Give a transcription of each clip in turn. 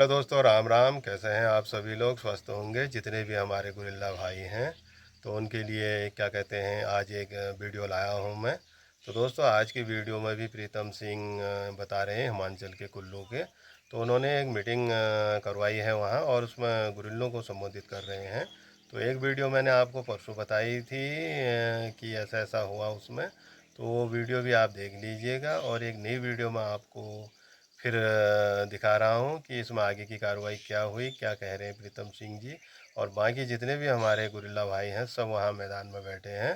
Hello दोस्तों, राम राम। कैसे हैं आप सभी लोग? स्वस्थ होंगे जितने भी हमारे गुरिल्ला भाई हैं। तो उनके लिए क्या कहते हैं, आज एक वीडियो लाया हूं मैं। तो दोस्तों, आज की वीडियो में भी प्रीतम सिंह बता रहे हैं, हिमाचल के कुल्लू के। तो उन्होंने एक मीटिंग करवाई है वहां, और उसमें गुरिल्लों को संबोधित कर रहे हैं। तो एक वीडियो मैंने आपको परसों बताई थी कि ऐसा ऐसा हुआ उसमें। तो वो वीडियो भी आप देख लीजिएगा, और एक नई वीडियो में आपको फिर दिखा रहा हूँ कि इसमें आगे की कार्रवाई क्या हुई, क्या कह रहे हैं प्रीतम सिंह जी। और बाकी जितने भी हमारे गुरिल्ला भाई हैं सब वहाँ मैदान में बैठे हैं।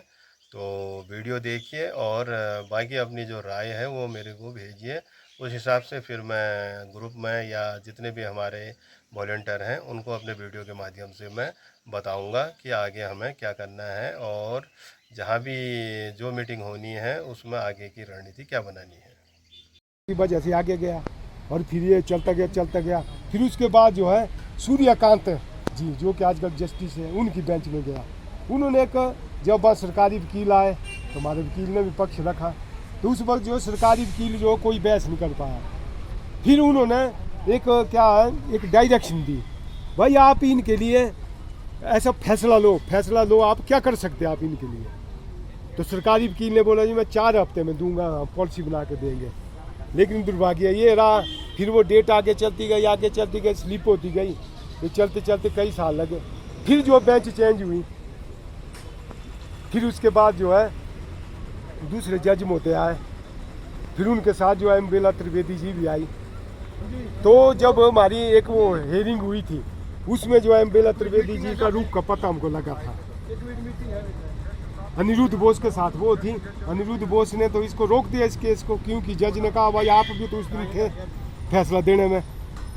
तो वीडियो देखिए, और बाकी अपनी जो राय है वो मेरे को भेजिए। उस हिसाब से फिर मैं ग्रुप में या जितने भी हमारे वॉलंटियर हैं उनको अपने वीडियो के माध्यम से मैं बताऊंगा कि आगे हमें क्या करना है, और जहाँ भी जो मीटिंग होनी है उसमें आगे की रणनीति क्या बनानी है। की वजह से आगे गया, और फिर ये चलता गया। फिर उसके बाद जो है सूर्यकांत जी, जो कि आजकल जस्टिस है, उनकी बेंच में गया। उन्होंने एक जब बात सरकारी वकील आए तो हमारे वकील ने भी पक्ष रखा। तो उस वक्त जो सरकारी वकील जो कोई बहस नहीं कर पाया। फिर उन्होंने एक क्या है, एक डायरेक्शन दी, भाई आप इनके लिए ऐसा फैसला लो, आप क्या कर सकते हैं आप इनके लिए। तो सरकारी वकील ने बोला जी मैं 4 हफ्ते में दूंगा, पॉलिसी बना के देंगे। लेकिन दुर्भाग्य ये रहा, फिर वो डेट आगे चलती गई, स्लिप होती गई। तो चलते चलते कई साल लगे। फिर जो बेंच चेंज हुई, फिर उसके बाद जो है दूसरे जज मोते आए। फिर उनके साथ जो है अम्बेला त्रिवेदी जी भी आई। तो जब हमारी एक वो हेयरिंग हुई थी, उसमें जो है अम्बेला त्रिवेदी जी का रूप का पता हमको लगा था। अनिरुद्ध बोस के साथ वो थी। अनिरुद्ध बोस ने तो इसको रोक दिया, इस केस को, क्योंकि जज ने कहा भाई आप भी तो उस दिन थे फैसला देने में।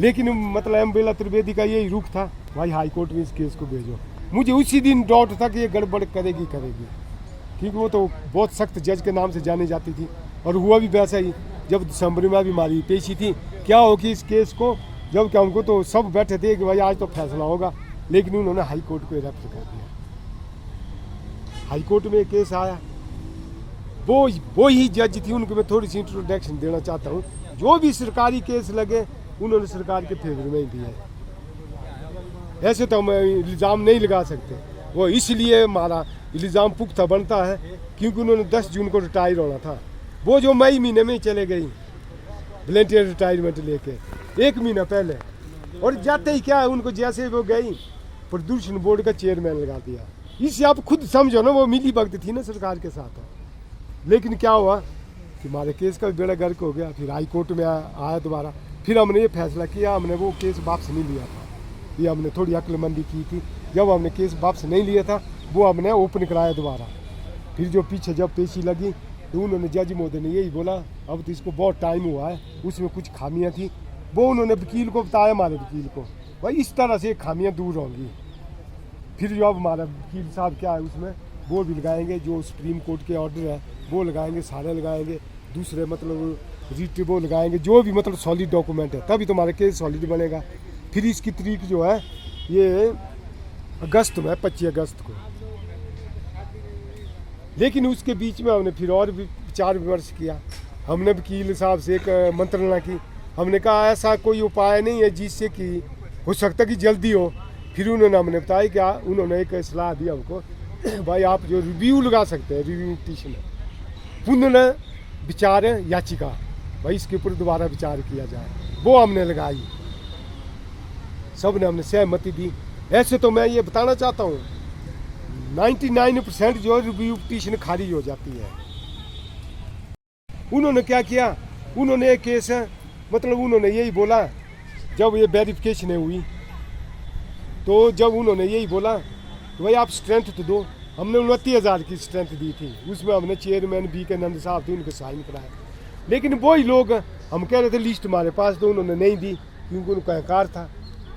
लेकिन मतलब अम्बेला त्रिवेदी का यही रुख था, भाई हाई कोर्ट में इस केस को भेजो। मुझे उसी दिन डाउट था कि ये गड़बड़ करेगी, क्योंकि वो तो बहुत सख्त जज के नाम से जानी जाती थी। और हुआ भी वैसा ही, जब दिसंबर में भी हमारी पेशी थी, क्या हो कि इस केस को, जब क्या उनको तो सब बैठे थे कि भाई आज तो फैसला होगा, लेकिन उन्होंने हाई कोर्ट को रेफर कर दिया। हाई कोर्ट में एक केस आया, वो ही जज थी, उनको मैं थोड़ी सी इंट्रोडक्शन देना चाहता हूँ। जो भी सरकारी केस लगे उन्होंने सरकार के फेवर में ही दिया है। ऐसे तो हम इल्ज़ाम नहीं लगा सकते। वो इसलिए हमारा इल्ज़ाम पुख्ता बनता है क्योंकि उन्होंने 10 जून को रिटायर होना था। वो जो मई महीने में ही चले गई वॉलंटियर रिटायरमेंट लेके, 1 महीना पहले। और जाते ही क्या है, उनको जैसे वो गई प्रदूषण बोर्ड का चेयरमैन लगा दिया। इससे आप खुद समझो ना, वो मिली भगत थी ना सरकार के साथ। लेकिन क्या हुआ कि हमारे केस का बेड़ा गर्क हो गया। फिर हाई कोर्ट में आया दोबारा। फिर हमने ये फैसला किया, हमने वो केस वापस नहीं लिया था। ये हमने थोड़ी अक्लमंदी की थी। जब हमने केस वापस नहीं लिया था, वो हमने ओपन कराया दोबारा। फिर जो पीछे जब पेशी लगी तो उन्होंने, जज महोदय ने यही बोला अब तो इसको बहुत टाइम हुआ है, उसमें कुछ खामियाँ थी। वो उन्होंने वकील को बताया, हमारे वकील को, भाई इस तरह से खामियाँ दूर होंगी। फिर जो अब हमारा वकील साहब क्या है, उसमें वो भी लगाएंगे, जो सुप्रीम कोर्ट के ऑर्डर है वो लगाएंगे, सारे लगाएंगे। दूसरे मतलब रिट वो लगाएंगे, जो भी मतलब सॉलिड डॉक्यूमेंट है, तभी तुम्हारा केस सॉलिड बनेगा। फिर इसकी तारीख जो है ये अगस्त में, 25 अगस्त को। लेकिन उसके बीच में हमने फिर और भी विचार विमर्श किया। हमने वकील साहब से एक मंत्रणा की। हमने कहा ऐसा कोई उपाय नहीं है जिससे कि हो सकता कि जल्दी हो। फिर उन्होंने हमने बताया क्या, उन्होंने एक सलाह दी हमको, भाई आप जो रिव्यू लगा सकते हैं, रिव्यू पिटीशन, पुनः विचार याचिका, भाई इसके ऊपर दोबारा विचार किया जाए, वो हमने लगाई। सब ने हमने सहमति दी। ऐसे तो मैं ये बताना चाहता हूँ 99% जो रिव्यू पिटीशन खारिज हो जाती है। उन्होंने क्या किया, उन्होंने एक केस है, मतलब उन्होंने यही बोला, जब ये वेरिफिकेशन हुई तो जब उन्होंने यही बोला कि भाई आप स्ट्रेंथ तो दो। हमने 29,000 की स्ट्रेंथ दी थी, उसमें हमने चेयरमैन BK नंद साहब थे, उनके साइन कराए। लेकिन वही लोग, हम कह रहे थे लिस्ट हमारे पास, तो उन्होंने नहीं दी क्योंकि उनका अहंकार था,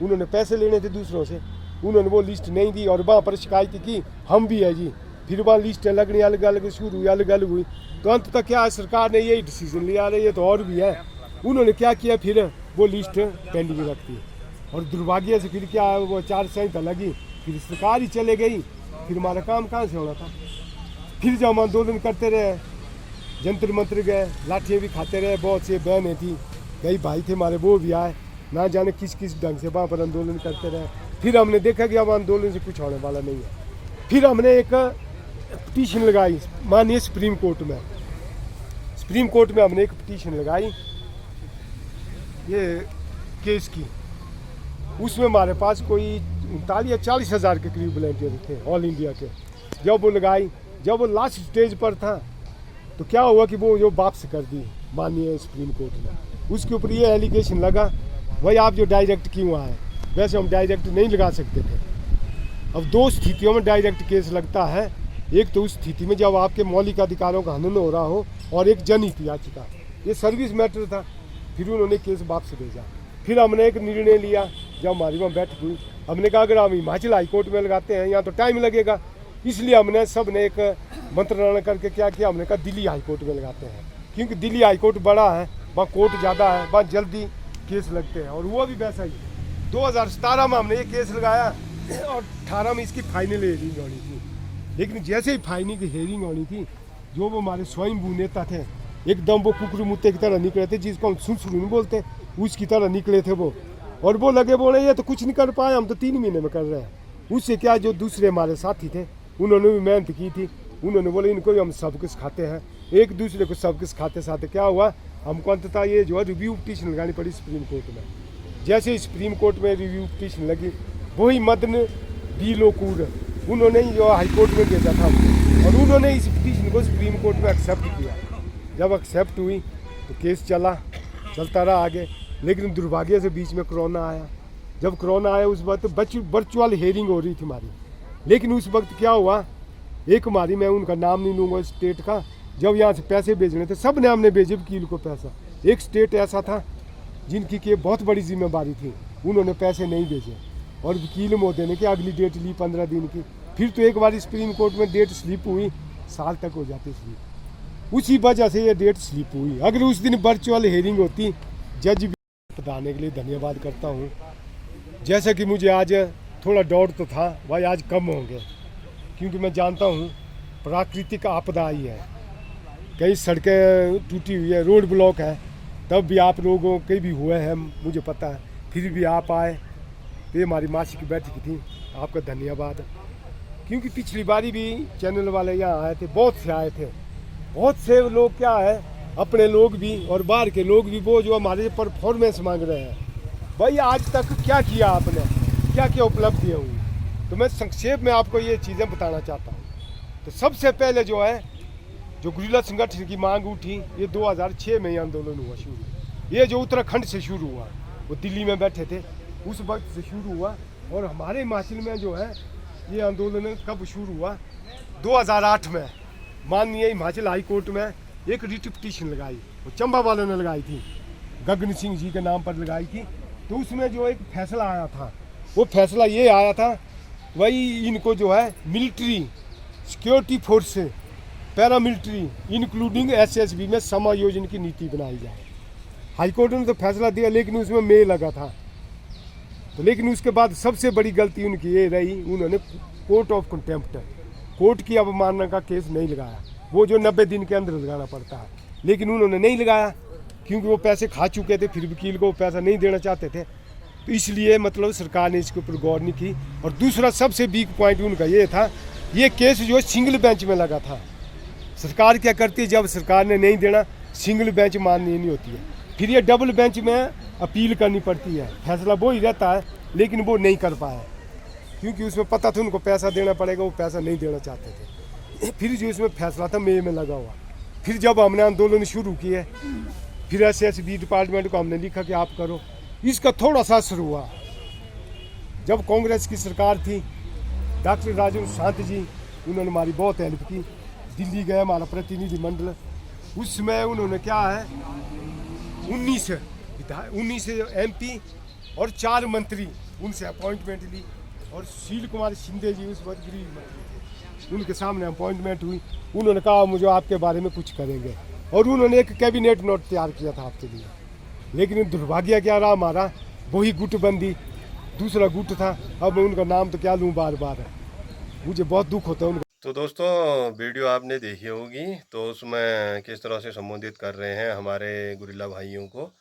उन्होंने पैसे लेने थे दूसरों से, उन्होंने वो लिस्ट नहीं दी। और वहाँ पर शिकायत की हम भी है जी। फिर वहाँ लिस्टें लगनी अलग अलग शुरू हुई, अलग अलग हुई। तो अंत तक क्या है, सरकार ने यही डिसीजन लिया, रही है तो और भी है। उन्होंने क्या किया, फिर वो लिस्ट पेंडिंग रखती। और दुर्भाग्य से फिर क्या है, वो आचार संहिता लगी, फिर सरकार ही चले गई। फिर हमारा काम कहाँ से होना था। फिर जब हम आंदोलन करते रहे, जंतर मंत्र गए, लाठियाँ भी खाते रहे, बहुत से बहनें थी, कई भाई थे हमारे, वो भी आए। ना जाने किस किस ढंग से वहाँ पर आंदोलन करते रहे। फिर हमने देखा कि अब आंदोलन से कुछ होने वाला नहीं है। फिर हमने एक पिटीशन लगाई माननीय सुप्रीम कोर्ट में। सुप्रीम कोर्ट में हमने एक पिटीशन लगाई ये केस की। उसमें हमारे पास कोई 39 या 40 हज़ार के करीब वॉलंटियर थे ऑल इंडिया के। जब वो लगाई, जब वो लास्ट स्टेज पर था तो क्या हुआ कि वो जो वापस कर दी माननीय सुप्रीम कोर्ट ने। उसके ऊपर ये एलिगेशन लगा भाई आप जो डायरेक्ट क्यों आए। वैसे हम डायरेक्ट नहीं लगा सकते थे। अब दो स्थितियों में डायरेक्ट केस लगता है। एक तो उस स्थिति में जब आपके मौलिक अधिकारों का हनन हो रहा हो, और एक जनहित याचिका, ये सर्विस मैटर था। फिर उन्होंने केस वापस भेजा। फिर हमने एक निर्णय लिया जब हमारी वहाँ बैठक हुई। हमने कहा अगर हम हिमाचल हाई कोर्ट में लगाते हैं यहाँ तो टाइम लगेगा, इसलिए हमने सब ने एक मंत्रणा करके क्या किया, हमने कहा दिल्ली हाई कोर्ट में लगाते हैं, क्योंकि दिल्ली हाई कोर्ट बड़ा है, वहाँ कोर्ट ज़्यादा है, वहाँ जल्दी केस लगते हैं। और वो भी वैसा ही 2017 में हमने ये केस लगाया और 18 में इसकी फाइनल हेयरिंग होनी थी। लेकिन जैसे ही फाइनल की हेयरिंग होनी थी, जो वो हमारे स्वयंभू नेता थे एकदम वो कुकरू मुत्ते की तरह निकले थे, जिसको हम सुरसुरू नहीं बोलते, उसकी तरह निकले थे वो। और वो लगे बोले ये तो कुछ नहीं कर पाए, हम तो 3 महीने में कर रहे हैं। उससे क्या जो दूसरे हमारे साथी थे उन्होंने भी मेहनत की थी। उन्होंने बोले इनको हम सबक सिखाते हैं, एक दूसरे को सबक सिखाते साथे क्या हुआ, हमको अंततः ये जो है रिव्यू पिटीशन लगानी पड़ी सुप्रीम कोर्ट में। जैसे सुप्रीम कोर्ट में रिव्यू पिटीशन लगी, वही मदन बी लोकूर उन्होंने ही जो हाई कोर्ट में भेजा था, और उन्होंने इस पिटीशन को सुप्रीम कोर्ट में एक्सेप्ट किया। जब एक्सेप्ट हुई तो केस चलता रहा आगे। लेकिन दुर्भाग्य से बीच में कोरोना आया। जब कोरोना आया उस वक्त वर्चुअल हेयरिंग हो रही थी हमारी। लेकिन उस वक्त क्या हुआ, एक हमारी, मैं उनका नाम नहीं लूँगा स्टेट का, जब यहाँ से पैसे भेजने थे सब ने हमने भेजे वकील को पैसा। एक स्टेट ऐसा था जिनकी के बहुत बड़ी जिम्मेदारी थी, उन्होंने पैसे नहीं भेजे और वकील महोदय ने कि अगली डेट ली 15 दिन की। फिर तो एक बार सुप्रीम कोर्ट में डेट स्लिप हुई, साल तक हो जाती स्लिप। उसी वजह से ये डेट स्लिप हुई। अगर उस दिन वर्चुअल हेयरिंग होती, जज भी बताने के लिए धन्यवाद करता हूँ। जैसा कि मुझे आज थोड़ा डाउट तो था भाई आज कम होंगे, क्योंकि मैं जानता हूँ प्राकृतिक आपदा आई है, कई सड़कें टूटी हुई है, रोड ब्लॉक है, तब भी आप लोगों के भी हुए हैं मुझे पता है, फिर भी आप आए। तो ये हमारी मासिक बैठक थी, आपका धन्यवाद। क्योंकि पिछली बारी भी चैनल वाले यहाँ आए थे, बहुत से आए थे, बहुत से लोग क्या है अपने लोग भी और बाहर के लोग भी, वो जो हमारे परफॉर्मेंस मांग रहे हैं भाई आज तक क्या किया आपने, क्या क्या उपलब्धियाँ हुई। तो मैं संक्षेप में आपको ये चीज़ें बताना चाहता हूँ। तो सबसे पहले जो है जो गुरिल्ला संगठन की मांग उठी, ये 2006 में ये आंदोलन हुआ शुरू। ये जो उत्तराखंड से शुरू हुआ, वो दिल्ली में बैठे थे उस वक्त से शुरू हुआ। और हमारे हिमाचल में जो है ये आंदोलन कब शुरू हुआ, 2008 में माननीय हिमाचल हाई कोर्ट में एक रिट पिटीशन लगाई, वो चंबा वालों ने लगाई थी, गगन सिंह जी के नाम पर लगाई थी। तो उसमें जो एक फैसला आया था, वो फैसला ये आया था वही इनको जो है मिलिट्री सिक्योरिटी फोर्स से पैरामिलिट्री इंक्लूडिंग एसएसबी में समायोजन की नीति बनाई जाए। हाईकोर्ट ने तो फैसला दिया, लेकिन उसमें मे लगा था। तो लेकिन उसके बाद सबसे बड़ी गलती उनकी ये रही, उन्होंने कोर्ट ऑफ कंटेम्प्ट, कोर्ट की अवमानना का केस नहीं लगाया, वो जो 90 दिन के अंदर लगाना पड़ता है, लेकिन उन्होंने नहीं लगाया क्योंकि वो पैसे खा चुके थे, फिर वकील को पैसा नहीं देना चाहते थे। तो इसलिए मतलब सरकार ने इसके ऊपर गौर नहीं की। और दूसरा सबसे वीक पॉइंट उनका ये था, ये केस जो सिंगल बेंच में लगा था। सरकार क्या करती है, जब सरकार ने नहीं देना सिंगल बेंच माननी नहीं होती है, फिर ये डबल बेंच में अपील करनी पड़ती है। फैसला वो ही रहता है, लेकिन वो नहीं कर पाए क्योंकि उसमें पता था उनको पैसा देना पड़ेगा, वो पैसा नहीं देना चाहते थे। फिर जो इसमें फैसला था मई में लगा हुआ। फिर जब हमने आंदोलन शुरू किए, फिर एसएसबी डिपार्टमेंट को हमने लिखा कि आप करो। इसका थोड़ा सा असर हुआ जब कांग्रेस की सरकार थी, डॉक्टर राजेंद्र शांत जी, उन्होंने हमारी बहुत हेल्प की। दिल्ली गए हमारा प्रतिनिधिमंडल, उस समय उन्होंने क्या है 19 MP और 4 मंत्री, उनसे अपॉइंटमेंट ली। और सुशील कुमार शिंदे जी उस वक्त गृह मंत्री थे, उनके सामने अपॉइंटमेंट हुई। उन्होंने कहा मुझे आपके बारे में कुछ करेंगे, और उन्होंने एक कैबिनेट नोट तैयार किया था आपके लिए। लेकिन दुर्भाग्य क्या रहा हमारा, वही गुटबंदी, दूसरा गुट था। अब मैं उनका नाम तो क्या लूँ बार बार, मुझे बहुत दुख होता है उनका। तो दोस्तों वीडियो आपने देखी होगी, तो उसमें किस तरह से संबोधित कर रहे हैं हमारे गुरिल्ला भाइयों को।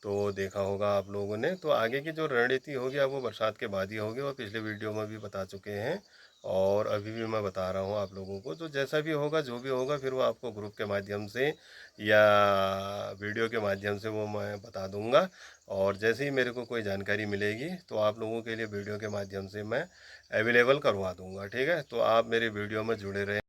तो देखा होगा आप लोगों ने। तो आगे की जो रणनीति होगी अब वो बरसात के बाद ही होगी, और पिछले वीडियो में भी बता चुके हैं और अभी भी मैं बता रहा हूँ आप लोगों को। तो जैसा भी होगा, जो भी होगा, फिर वो आपको ग्रुप के माध्यम से या वीडियो के माध्यम से वो मैं बता दूंगा। और जैसे ही मेरे को कोई जानकारी मिलेगी तो आप लोगों के लिए वीडियो के माध्यम से मैं अवेलेबल करवा दूंगा। ठीक है, तो आप मेरे वीडियो में जुड़े रहें।